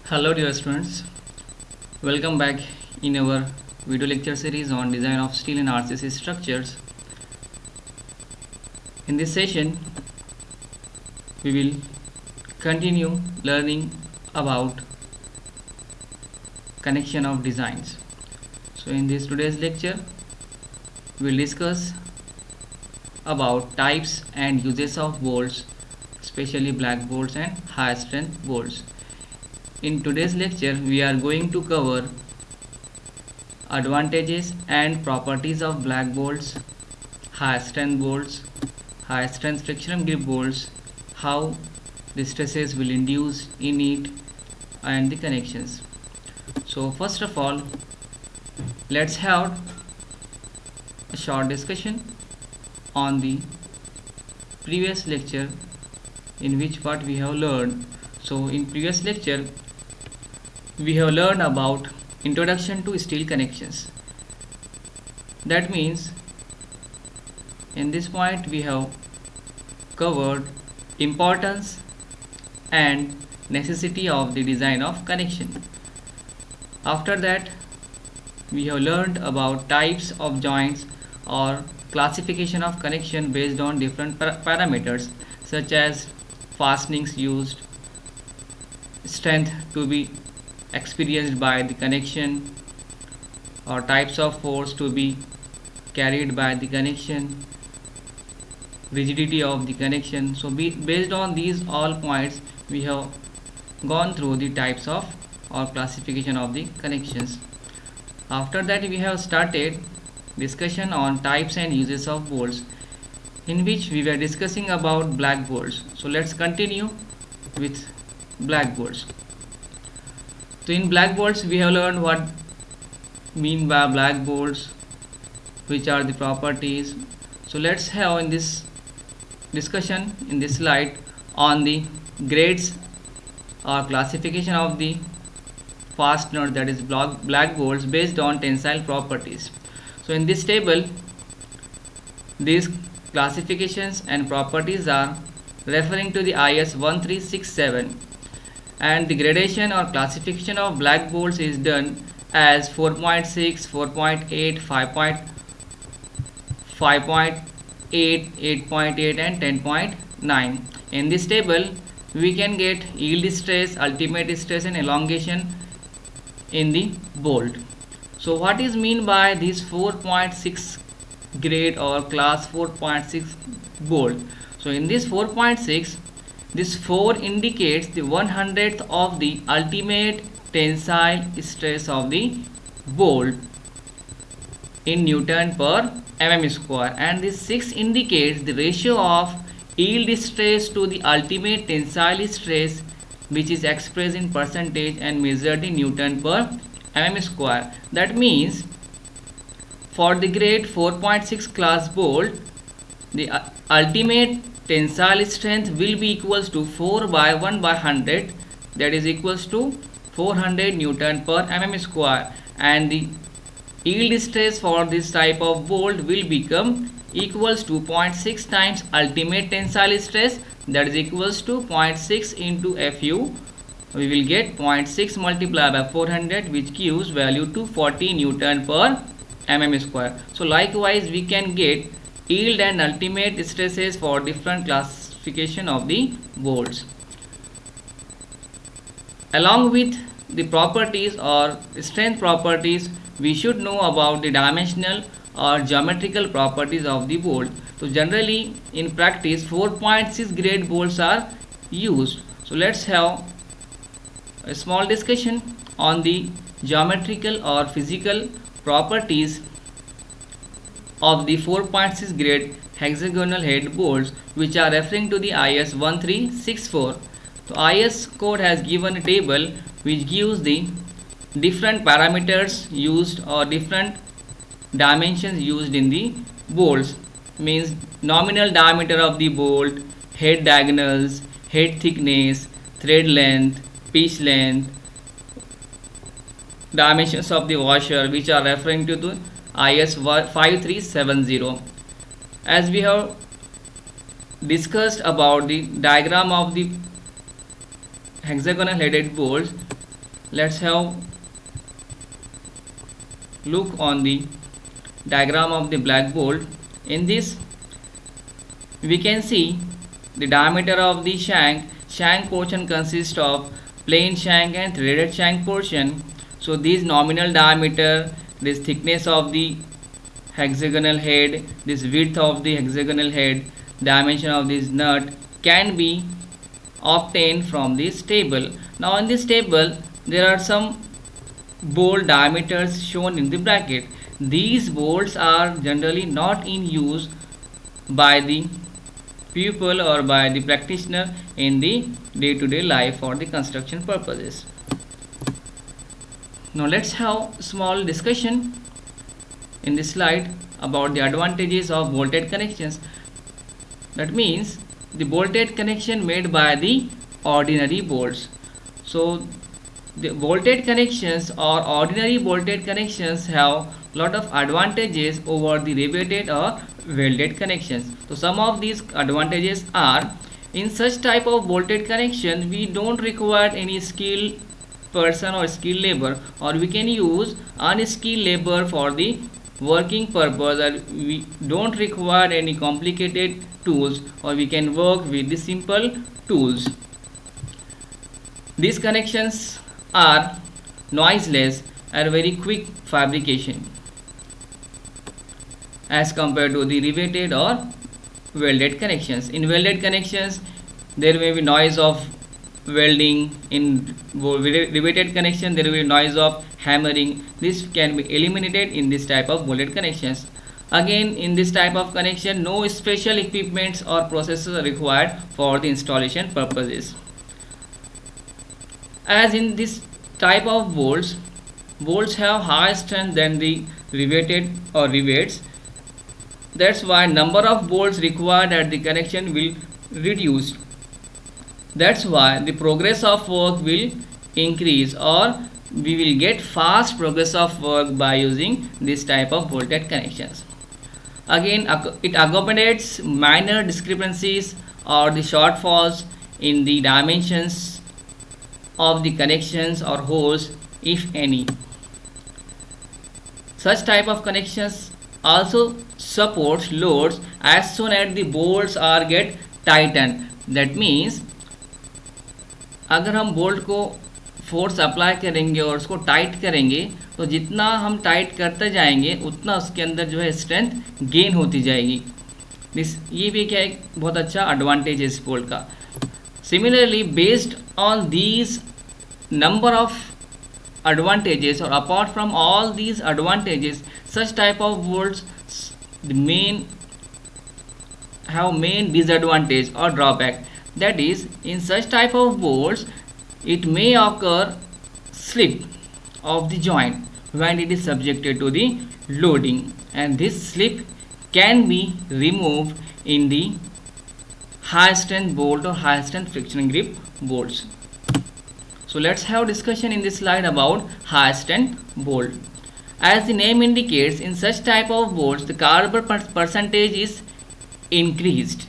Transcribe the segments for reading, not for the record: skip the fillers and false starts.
Hello dear students, welcome back in our video lecture series on design of steel and RCC structures. In this session, we will continue learning about connection of designs. So in this today's lecture, we will discuss about types and uses of bolts, especially black bolts and high strength bolts. In today's lecture, we are going to cover advantages and properties of black bolts, high strength frictional grip bolts, how the stresses will induce in it, and the connections. So first of all, let's have a short discussion on the previous lecture, in which what we have learned. So in previous lecture, we have learned about introduction to steel connections. That means in this point we have covered importance and necessity of the design of connection. After that, we have learned about types of joints or classification of connection based on different parameters such as fastenings used, strength to be experienced by the connection, or types of force to be carried by the connection, rigidity of the connection. So based on these all points, we have gone through the types of or classification of the connections. After that, we have started discussion on types and uses of bolts, in which we were discussing about black bolts. So let's continue with black bolts. So in black bolts, we have learned what mean by black bolts, which are the properties. So let's have in this discussion in this slide on the grades or classification of the fastener, that is black bolts, based on tensile properties. So in this table, these classifications and properties are referring to the IS 1367, and the gradation or classification of black bolts is done as 4.6, 4.8, 5.8, 8.8 and 10.9. In this table, we can get yield stress, ultimate stress and elongation in the bolt. So what is mean by this 4.6 grade or class 4.6 bolt? So in this 4.6, this 4 indicates the 1/100th of the ultimate tensile stress of the bolt in Newton per mm square, and this 6 indicates the ratio of yield stress to the ultimate tensile stress, which is expressed in percentage and measured in Newton per mm square. That means for the grade 4.6 class bolt, the ultimate tensile strength will be equals to 4 by 1 by 100, that is equals to 400 Newton per mm square, and the yield stress for this type of bolt will become equals to 0.6 times ultimate tensile stress, that is equals to 0.6 into Fu. We will get 0.6 multiplied by 400, which gives value to 40 Newton per mm square. So likewise, we can get yield and ultimate stresses for different classification of the bolts. Along with the properties or strength properties, we should know about the dimensional or geometrical properties of the bolt. So generally in practice, 4.6 grade bolts are used. So let's have a small discussion on the geometrical or physical properties of the 4.6 grade hexagonal head bolts, which are referring to the IS 1364. So IS code has given a table which gives the different parameters used or different dimensions used in the bolts, means nominal diameter of the bolt, head diagonals, head thickness, thread length, pitch length, dimensions of the washer, which are referring to the IS 5370. As we have discussed about the diagram of the hexagonal headed bolts, let's have look on the diagram of the black bolt. In this we can see the diameter of the shank portion consists of plain shank and threaded shank portion. So this nominal diameter, this thickness of the hexagonal head, this width of the hexagonal head, dimension of this nut can be obtained from this table. Now in this table there are some bolt diameters shown in the bracket. These bolts are generally not in use by the pupil or by the practitioner in the day-to-day life for the construction purposes. Now let's have small discussion in this slide about the advantages of bolted connections. That means the bolted connection made by the ordinary bolts. So the bolted connections or ordinary bolted connections have lot of advantages over the riveted or welded connections. So some of these advantages are, in such type of bolted connection we don't require any skilled person or skilled labor, or we can use unskilled labor for the working purpose, or we don't require any complicated tools, or we can work with the simple tools. These connections are noiseless and very quick fabrication as compared to the riveted or welded connections. In welded connections there may be noise of welding. In riveted connection there will be noise of hammering. This can be eliminated in this type of bolted connections. Again, in this type of connection no special equipments or processes are required for the installation purposes. As in this type of bolts have higher strength than the riveted or rivets. That's why number of bolts required at the connection will reduce. That's why the progress of work will increase, or we will get fast progress of work by using this type of bolted connections. Again, it accommodates minor discrepancies or the shortfalls in the dimensions of the connections or holes, if any. Such type of connections also supports loads as soon as the bolts are get tightened. That means अगर हम bolt को force apply करेंगे और उसको tight करेंगे तो जितना हम टाइट करते जाएंगे उतना उसके अंदर जो है स्ट्रेंथ गेन होती जाएगी. ये भी क्या एक बहुत अच्छा एडवांटेज है इस बोल्ट का. Similarly based on these number of advantages, or apart from all these advantages, such type of bolts have main disadvantage or drawback. That is, in such type of bolts it may occur slip of the joint when it is subjected to the loading, and this slip can be removed in the high strength bolt or high strength friction grip bolts. So let's have discussion in this slide about high strength bolt. As the name indicates, in such type of bolts the carbon percentage is increased.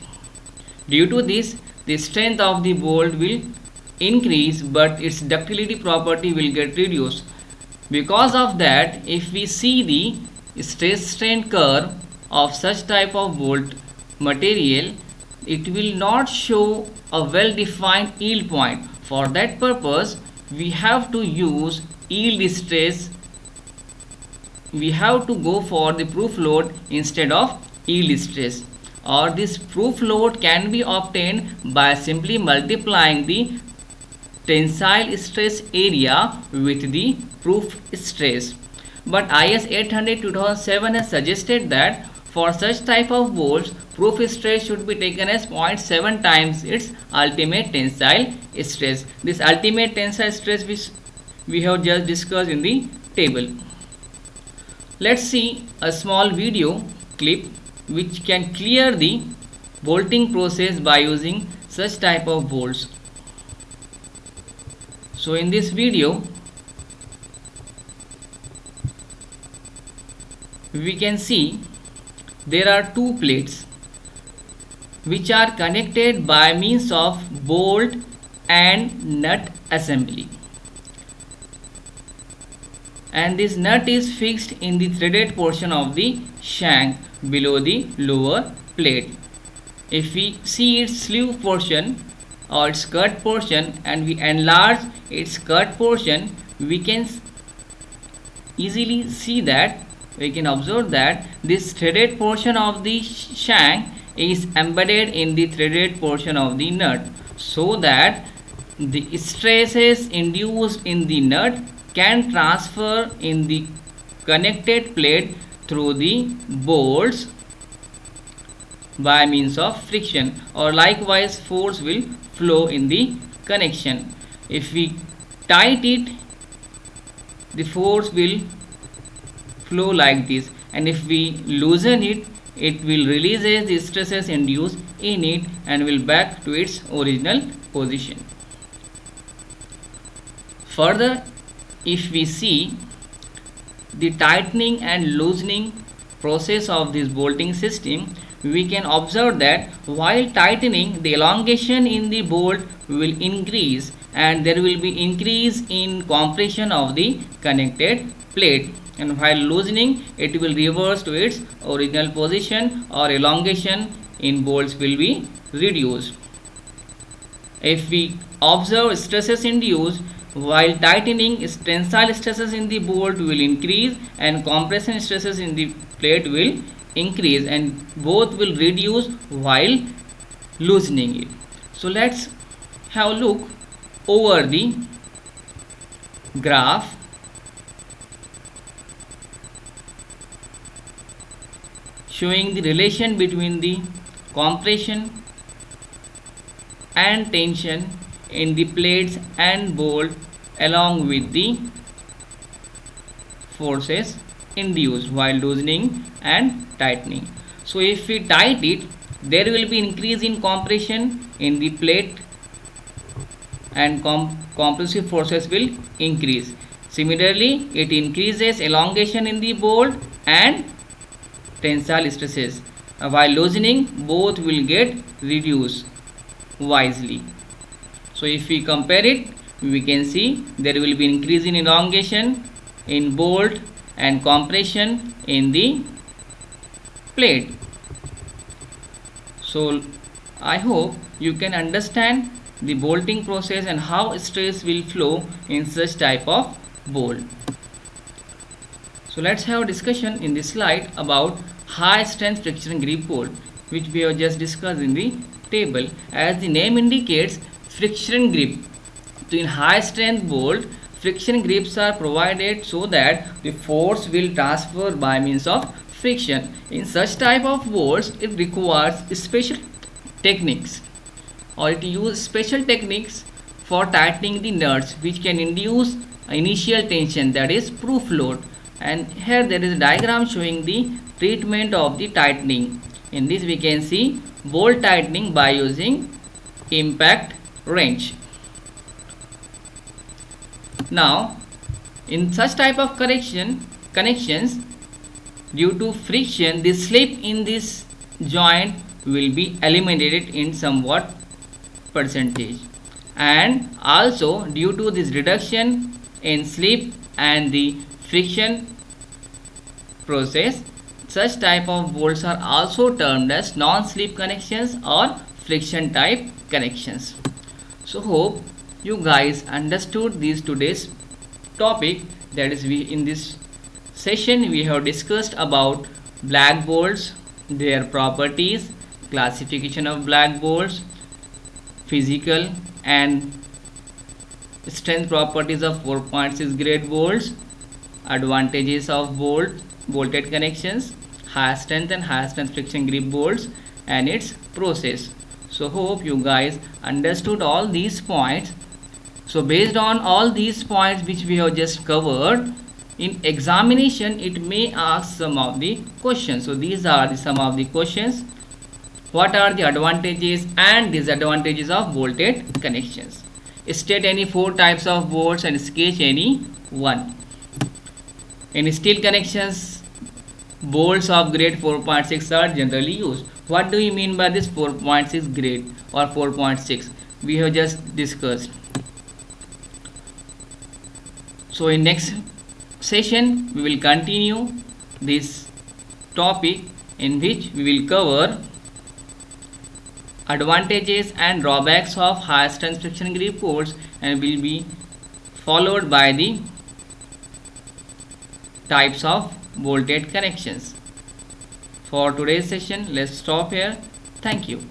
Due to this, the strength of the bolt will increase but its ductility property will get reduced. Because of that, if we see the stress strain curve of such type of bolt material, it will not show a well defined yield point. For that purpose we have to use yield stress. We have to go for the proof load instead of yield stress, or this proof load can be obtained by simply multiplying the tensile stress area with the proof stress. But IS 800/2007 has suggested that for such type of bolts, proof stress should be taken as 0.7 times its ultimate tensile stress. This ultimate tensile stress which we have just discussed in the table. Let's see a small video clip which can clear the bolting process by using such type of bolts. So in this video we can see there are two plates which are connected by means of bolt and nut assembly. and this nut is fixed in the threaded portion of the shank below the lower plate. If we see its sleeve portion or its cut portion and we enlarge its cut portion, we can easily see that, we can observe that this threaded portion of the shank is embedded in the threaded portion of the nut, so that the stresses induced in the nut can transfer in the connected plate through the bolts by means of friction, or likewise force will flow in the connection. If we tight it, the force will flow like this, and if we loosen it, it will release the stresses induced in it and will back to its original position. Further, if we see the tightening and loosening process of this bolting system, we can observe that while tightening, the elongation in the bolt will increase and there will be increase in compression of the connected plate, and while loosening, it will reverse to its original position, or elongation in bolts will be reduced. If we observe stresses induced while tightening, tensile stresses in the bolt will increase and compression stresses in the plate will increase, and both will reduce while loosening it. So let's have a look over the graph. Showing the relation between the compression and tension in the plates and bolt along with the forces induced while loosening and tightening. So if we tight it, there will be increase in compression in the plate and compressive forces will increase. Similarly, it increases elongation in the bolt and tensile stresses. While loosening, both will get reduced wisely. So if we compare it, we can see there will be increase in elongation in bolt and compression in the plate. So I hope you can understand the bolting process and how stress will flow in such type of bolt. So let's have a discussion in this slide about high strength friction grip bolt, which we have just discussed in the table. As the name indicates, friction grip. So in high strength bolt, friction grips are provided so that the force will transfer by means of friction. In such type of bolts, it requires special techniques, or it uses special techniques for tightening the nuts, which can induce initial tension, that is proof load. And here there is a diagram showing the treatment of the tightening. In this we can see bolt tightening by using impact wrench. Now in such type of connections, due to friction, the slip in this joint will be eliminated in somewhat percentage, and also due to this reduction in slip and the friction process, such type of bolts are also termed as non-slip connections or friction type connections. So hope you guys understood this today's topic. That is, we in this session we have discussed about black bolts, their properties, classification of black bolts, physical and strength properties of 4.6 grade bolts, advantages of bolted connections, high strength and high strength friction grip bolts, and its process. So hope you guys understood all these points. So based on all these points which we have just covered, in examination it may ask some of the questions. So these are some of the questions. What are the advantages and disadvantages of bolted connections? State any 4 types of bolts and sketch any one. In steel connections, bolts of grade 4.6 are generally used. What do you mean by this 4.6 grade or 4.6? We have just discussed. So in next session we will continue this topic, in which we will cover advantages and drawbacks of high strength friction grip bolts, and will be followed by the types of bolted connections. For today's session, let's stop here. Thank you.